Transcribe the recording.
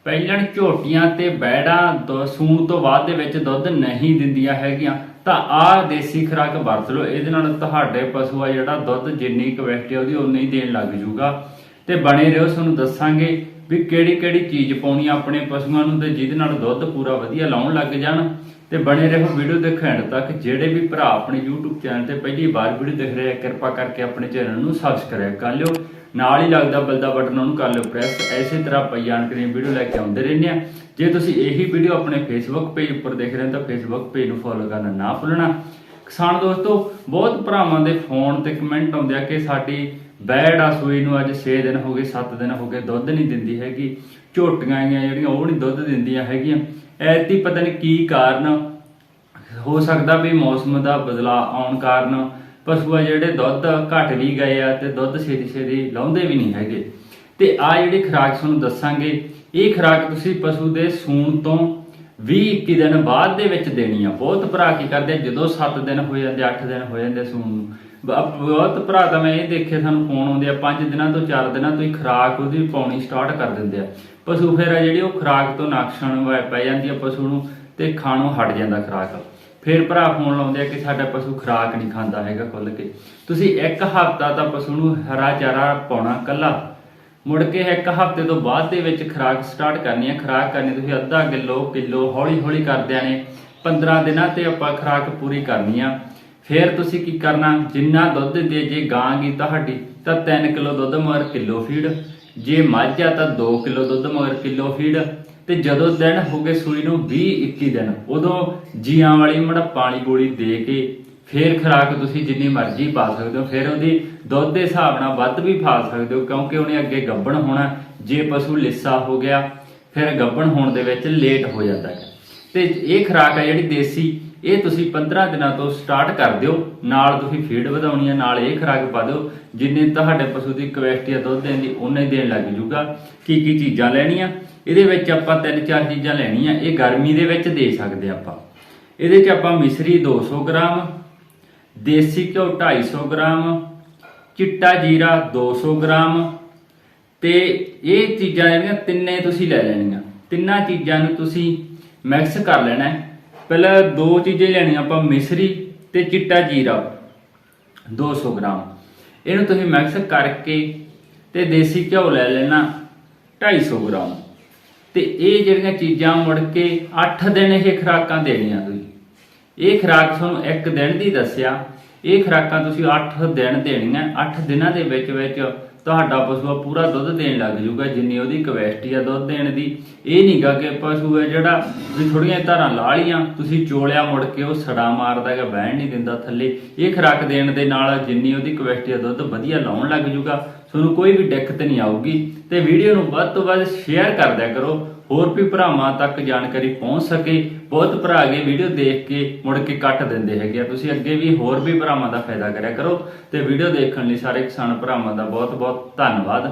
ਪਹਿਲਣ ਝੋਟੀਆਂ ਤੇ ਬੈੜਾਂ ਸੂਣ ਤੋਂ ਬਾਅਦ ਦੇ ਵਿੱਚ ਦੁੱਧ ਨਹੀਂ ਦਿੰਦੀਆਂ ਹੈਗੀਆਂ ਤਾਂ ਆਹ ਦੇਸੀ ਖੁਰਾਕ ਵਰਤ ਲਓ। ਇਹਦੇ ਨਾਲ ਤੁਹਾਡੇ ਪਸ਼ੂ ਆ ਜਿਹੜਾ ਦੁੱਧ ਜਿੰਨੀ ਕਪੈਸਿਟੀ ਉਹਦੀ ਉਨੀ ਹੀ ਦੇਣ ਲੱਗ ਜੂਗਾ। ਤੇ ਬਣੇ ਰਹੋ, ਤੁਹਾਨੂੰ ਦੱਸਾਂਗੇ ਵੀ ਕਿਹੜੀ ਕਿਹੜੀ ਚੀਜ਼ ਪਾਉਣੀ ਆਪਣੇ ਪਸ਼ੂਆਂ ਨੂੰ ਤੇ ਜਿਹਦੇ ਨਾਲ ਦੁੱਧ ਪੂਰਾ ਵਧੀਆ ਲਾਉਣ ਲੱਗ ਜਾਣ। ਤੇ ਬਣੇ ਰਹੋ ਵੀਡੀਓ ਦੇਖਣ ਐਂਡ ਤੱਕ। ਜਿਹੜੇ ਵੀ ਭਰਾ ਆਪਣੇ YouTube ਚੈਨਲ ਤੇ ਪਹਿਲੀ ਵਾਰ ਵੀਡੀਓ ਦੇਖ ਰਹੇ ਆ, ਕਿਰਪਾ ਕਰਕੇ ਆਪਣੇ ਚੈਨਲ ਨੂੰ ਸਬਸਕ੍ਰਾਈਬ ਕਰ ਲਿਓ, ਨਾਲ ਹੀ ਲੱਗਦਾ ਬੈਲ ਦਾ ਬਟਨ ਉਹਨੂੰ ਕਰ ਲਿਓ ਪ੍ਰੈਸ। ਇਸੇ ਤਰ੍ਹਾਂ ਆਪਾਂ ਜਾਣਕਾਰੀ ਵੀਡੀਓ ਲੈ ਕੇ ਆਉਂਦੇ ਰਹਿੰਦੇ ਆ। ਜੇ ਤੁਸੀਂ ਇਹੀ ਵੀਡੀਓ ਆਪਣੇ Facebook ਪੇਜ ਉੱਪਰ ਦੇਖ ਰਹੇ ਹੋ ਤਾਂ Facebook ਪੇਜ ਨੂੰ ਫੋਲੋ ਕਰਨਾ ਨਾ ਭੁੱਲਣਾ। ਕਿਸਾਨ ਦੋਸਤੋ, ਬਹੁਤ ਭਰਾਵਾਂ ਦੇ ਫੋਨ ਤੇ ਕਮੈਂਟ ਆਉਂਦੇ ਆ ਕਿ ਸਾਡੀ ਬੈੜ ਆ ਸੂਈ ਨੂੰ ਅੱਜ 6 ਦਿਨ ਹੋ ਗਏ 7 ਦਿਨ ਹੋ ਗਏ ਦੁੱਧ ਨਹੀਂ ਦਿੰਦੀ ਹੈਗੀ, ਝੋਟੀਆਂ ਆਈਆਂ ਜਿਹੜੀਆਂ ਉਹ ਨਹੀਂ ਦੁੱਧ ਦਿੰਦੀਆਂ ਹੈਗੀਆਂ। ਐਤੀ ਪਤਾ ਨਹੀਂ ਕੀ ਕਾਰਨ ਹੋ ਸਕਦਾ ਵੀ ਮੌਸਮ ਦਾ ਬਦਲਾਅ ਆਉਣ ਕਾਰਨ ਪਸ਼ੂ ਆ ਜਿਹੜੇ ਦੁੱਧ ਘਟ ਵੀ ਗਏ ਆ ਤੇ ਦੁੱਧ ਛੇਤੀ ਲਾਉਂਦੇ ਵੀ ਨਹੀਂ ਹੈਗੇ। ਤੇ ਆ ਜਿਹੜੀ ਖੁਰਾਕ ਤੁਹਾਨੂੰ ਦੱਸਾਂਗੇ, ਇਹ ਖੁਰਾਕ ਤੁਸੀਂ ਪਸ਼ੂ ਦੇ ਸੂਣ ਤੋਂ 20-21 ਦਿਨ ਬਾਅਦ ਦੇ ਵਿੱਚ ਦੇਣੀ ਆ। ਬਹੁਤ ਭਰਾ ਕੀ ਕਰਦੇ ਜਦੋਂ 7 ਦਿਨ ਹੋ ਜਾਂਦੇ 8 ਦਿਨ ਹੋ ਜਾਂਦੇ ਸੂਣ ਨੂੰ, ਬਹੁਤ ਭਰਾ ਤਾਂ ਮੈਂ ਇਹ ਦੇਖੇ ਸਾਨੂੰ ਫੋਨ ਆਉਂਦੇ ਆ 5 ਦਿਨਾਂ ਤੋਂ 4 ਦਿਨਾਂ ਤੋਂ ਹੀ ਖੁਰਾਕ ਉਹਦੀ ਪਾਉਣੀ ਸਟਾਰਟ ਕਰ ਦਿੰਦੇ ਆ। ਪਸ਼ੂ ਫਿਰ ਆ ਜਿਹੜੀ ਉਹ ਖੁਰਾਕ ਤੋਂ ਨਕਸ਼ਣ ਪੈ ਜਾਂਦੀ ਆ ਪਸ਼ੂ ਨੂੰ ਤੇ ਖਾਣੋਂ ਹਟ ਜਾਂਦਾ ਖੁਰਾਕ। ਫਿਰ ਭਰਾ ਫੋਨ ਲਾਉਂਦੇ ਆ ਕਿ ਸਾਡਾ ਪਸ਼ੂ ਖੁਰਾਕ ਨਹੀਂ ਖਾਂਦਾ ਹੈਗਾ ਖੁੱਲ ਕੇ। ਤੁਸੀਂ ਇੱਕ ਹਫ਼ਤਾ ਤਾਂ ਪਸ਼ੂ ਨੂੰ ਹਰਾ ਚਾਰਾ ਪਾਉਣਾ ਕੱਲਾ, ਮੁੜ ਕੇ ਇੱਕ ਹਫ਼ਤੇ ਤੋਂ ਬਾਅਦ ਦੇ ਵਿੱਚ ਖੁਰਾਕ ਸਟਾਰਟ ਕਰਨੀ ਹੈ। ਖੁਰਾਕ ਕਰਨੀ ਤੁਸੀਂ ਅੱਧਾ ਕਿਲੋ ਹੌਲੀ ਹੌਲੀ ਕਰਦਿਆਂ ਨੇ 15 ਦਿਨਾਂ ਤੇ ਆਪਾਂ ਖੁਰਾਕ ਪੂਰੀ ਕਰਨੀ ਆ। ਫਿਰ ਤੁਸੀਂ ਕੀ ਕਰਨਾ, ਜਿੰਨਾ ਦੁੱਧ ਦਿੰਦੇ, ਜੇ ਗਾਂ ਗੀ ਤੁਹਾਡੀ ਤਾਂ 3 ਕਿਲੋ ਦੁੱਧ ਮਗਰ ਕਿਲੋ ਫੀਡ, ਜੇ ਮੱਝ ਆ ਤਾਂ 2 ਕਿਲੋ ਦੁੱਧ ਮਗਰ ਕਿਲੋ ਫੀਡ। ਤੇ ਜਦੋਂ ਦਿਨ ਹੋ ਗਏ ਸੂਈ ਨੂੰ 20-21 ਦਿਨ, ਉਦੋਂ ਜੀਆਂ ਵਾਲੀ ਮੜੱਪਾਂ ਵਾਲੀ ਗੋਲੀ ਦੇ ਕੇ ਫਿਰ ਖੁਰਾਕ ਤੁਸੀਂ ਜਿੰਨੀ ਮਰਜ਼ੀ ਪਾ ਸਕਦੇ ਹੋ। ਫਿਰ ਉਹਦੀ ਦੁੱਧ ਦੇ ਹਿਸਾਬ ਨਾਲ ਵੱਧ ਵੀ ਪਾ ਸਕਦੇ ਹੋ, ਕਿਉਂਕਿ ਉਹਨੇ ਅੱਗੇ ਗੱਭਣ ਹੋਣਾ। ਜੇ ਪਸ਼ੂ ਲਿੱਸਾ ਹੋ ਗਿਆ ਫਿਰ ਗੱਭਣ ਹੋਣ ਦੇ ਵਿੱਚ ਲੇਟ ਹੋ ਜਾਂਦਾ ਹੈ। ਤੇ ਇਹ ਖੁਰਾਕ ਹੈ ਜਿਹੜੀ ਦੇਸੀ, ਇਹ ਤੁਸੀਂ 15 ਦਿਨਾਂ ਤੋਂ ਸਟਾਰਟ ਕਰ ਦਿਓ। ਨਾਲ ਤੁਸੀਂ ਫੀਡ ਵਧਾਉਣੀ ਹੈ, ਨਾਲ ਇਹ ਖੁਰਾਕ ਪਾ ਦਿਓ। ਜਿੰਨੇ ਤੁਹਾਡੇ ਪਸ਼ੂ ਦੀ ਕਪੈਸਿਟੀ ਦੁੱਧ ਦੇਣ ਦੀ ਉਨੇ ਦੇਣ ਲੱਗ ਜੂਗਾ। ਕੀ ਚੀਜ਼ਾਂ ਲੈਣੀਆਂ ਇਹਦੇ ਵਿੱਚ, ਆਪਾਂ 3-4 ਚੀਜ਼ਾਂ ਲੈਣੀਆਂ। ਇਹ ਗਰਮੀ ਦੇ ਵਿੱਚ ਦੇ ਸਕਦੇ ਆਪਾਂ। ਇਹਦੇ 'ਚ ਆਪਾਂ ਮਿਸਰੀ 200 ਗ੍ਰਾਮ, ਦੇਸੀ ਘਿਓ 250 ਗ੍ਰਾਮ, ਚਿੱਟਾ ਜੀਰਾ 200 ਗ੍ਰਾਮ ਤੇ ਇਹ ਚੀਜ਼ਾਂ ਜਿਹੜੀਆਂ ਤਿੰਨੇ ਤੁਸੀਂ ਲੈ ਲੈਣੀਆਂ। ਤਿੰਨਾਂ ਚੀਜ਼ਾਂ ਨੂੰ ਤੁਸੀਂ ਮਿਕਸ ਕਰ ਲੈਣਾ। ਪਹਿਲਾਂ 2 ਚੀਜ਼ਾਂ ਲੈਣੀਆਂ ਆਪਾਂ, ਮਿਸਰੀ ਤੇ ਚਿੱਟਾ ਜੀਰਾ 200 ਗ੍ਰਾਮ। ਇਹਨੂੰ ਤੁਸੀਂ ਮਿਕਸ ਕਰਕੇ ਤੇ ਦੇਸੀ ਘਿਓ ਲੈ ਲੈਣਾ 250 ਗ੍ਰਾਮ। ਤੇ ਇਹ ਜਿਹੜੀਆਂ ਚੀਜ਼ਾਂ ਮੁੜ ਕੇ 8 ਦਿਨ ਇਹ ਖੁਰਾਕਾਂ ਦੇਣੀਆਂ ਤੁਸੀਂ। ਇਹ ਖੁਰਾਕ ਤੁਹਾਨੂੰ 1 ਦਿਨ ਦੀ ਦੱਸਿਆ, ਇਹ ਖੁਰਾਕਾਂ ਤੁਸੀਂ 8 ਦਿਨ ਦੇਣੀਆਂ। 8 ਦਿਨਾਂ ਦੇ ਵਿੱਚ ਤੁਹਾਡਾ ਪਸ਼ੂ ਪੂਰਾ ਦੁੱਧ ਦੇਣ ਲੱਗ ਜੂਗਾ ਜਿੰਨੀ ਉਹਦੀ ਕਪੈਸਿਟੀ ਆ ਦੁੱਧ ਦੇਣ ਦੀ। ਇਹ ਨਹੀਂ ਗਾ ਕਿ ਪਸ਼ੂ ਹੈ ਜਿਹੜਾ ਵੀ ਥੋੜੀਆਂ ਧਾਰਾਂ ਲਾ ਲੀਆਂ ਤੁਸੀਂ ਚੋਲਿਆ ਮੁੜ ਕੇ ਉਹ ਸੜਾ ਮਾਰਦਾ ਹੈਗਾ, ਬਹਿਣ ਨਹੀਂ ਦਿੰਦਾ ਥੱਲੇ। ਇਹ ਖੁਰਾਕ ਦੇਣ ਦੇ ਨਾਲ ਜਿੰਨੀ ਉਹਦੀ ਕਪੈਸਿਟੀ ਆ ਦੁੱਧ ਵਧੀਆ ਲਾਉਣ ਲੱਗ ਜੂਗਾ। ਤੁਹਾਨੂੰ ਕੋਈ ਵੀ ਦਿੱਕਤ ਨਹੀਂ ਆਊਗੀ। ਤੇ ਵੀਡੀਓ ਨੂੰ ਵੱਧ ਤੋਂ ਵੱਧ ਸ਼ੇਅਰ ਕਰ ਦਿਆ ਕਰੋ, ਹੋਰ ਵੀ ਭਰਾਵਾਂ ਤੱਕ ਜਾਣਕਾਰੀ ਪਹੁੰਚ ਸਕੇ। ਬਹੁਤ ਭਰਾ ਅੱਗੇ ਵੀਡੀਓ ਦੇਖ ਕੇ ਮੁੜ ਕੇ ਕੱਟ ਦਿੰਦੇ ਹੈਗੇ ਆ। ਤੁਸੀਂ ਅੱਗੇ ਵੀ ਹੋਰ ਵੀ ਭਰਾਵਾਂ ਦਾ ਫਾਇਦਾ ਕਰਿਆ ਕਰੋ। ਤੇ ਵੀਡੀਓ ਦੇਖਣ ਲਈ ਸਾਰੇ ਕਿਸਾਨ ਭਰਾਵਾਂ ਦਾ ਬਹੁਤ ਬਹੁਤ ਧੰਨਵਾਦ।